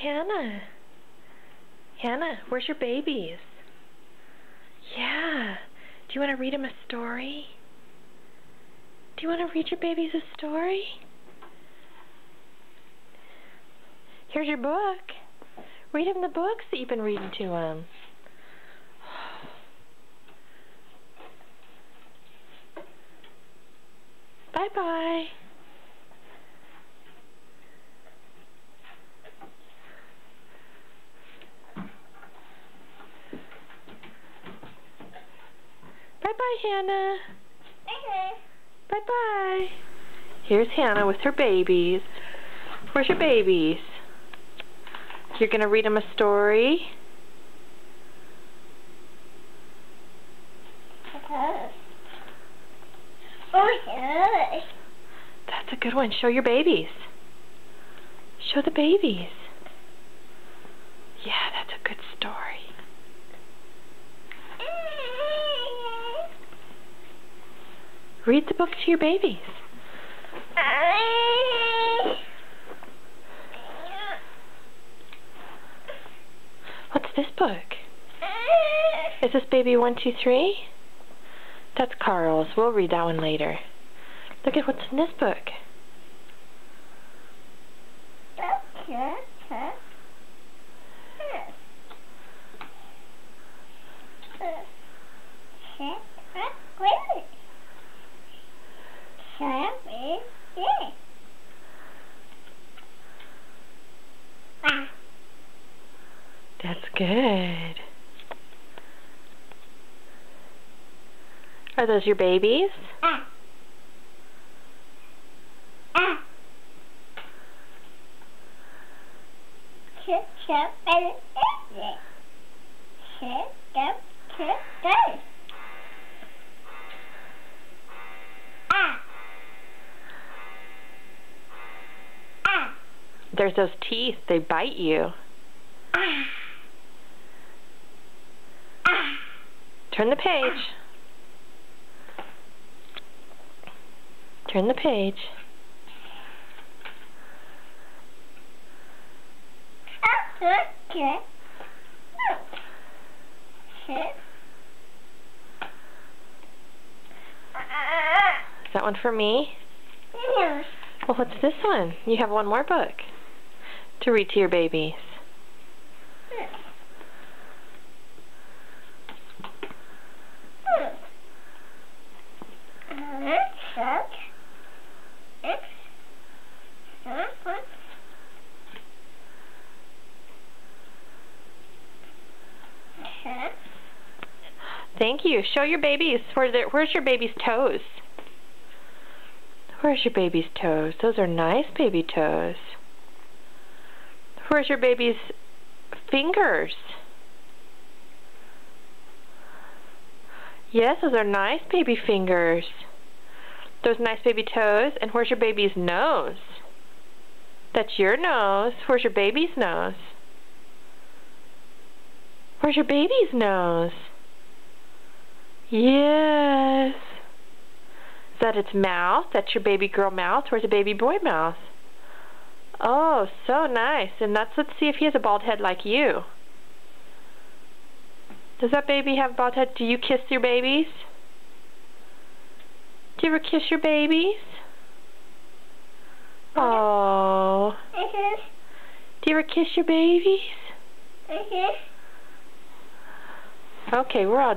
Hannah. Hannah, where's your babies? Yeah. Do you want to read them a story? Do you want to read your babies a story? Here's your book. Read them the books that you've been reading to them. Bye-bye. Bye-bye, Hannah. Bye-bye. Here's Hannah with her babies. Where's your babies? You're going to read them a story? That's a good one. Show your babies. Show the babies. Yeah, that's a good story. Read the book to your babies. What's this book? Is this baby 123? That's Carl's. We'll read that one later. Look at what's in this book. That's good. Are those your babies? There's those teeth. They bite you. Turn the page. Turn the page. Is that one for me? Well, what's this one? You have one more book to read to your babies. Thank you. Show your babies. Where's your baby's toes? Where's your baby's toes? Those are nice baby toes. Where's your baby's fingers? Yes, those are nice baby fingers. Those nice baby toes. And where's your baby's nose? That's your nose. Where's your baby's nose? Where's your baby's nose? Yes. Is that its mouth? That's your baby girl mouth? Where's the baby boy mouth? Oh, so nice. And let's see if he has a bald head like you. Does that baby have a bald head? Do you kiss your babies? Do you ever kiss your babies? Oh. Do you ever kiss your babies? Okay, we're all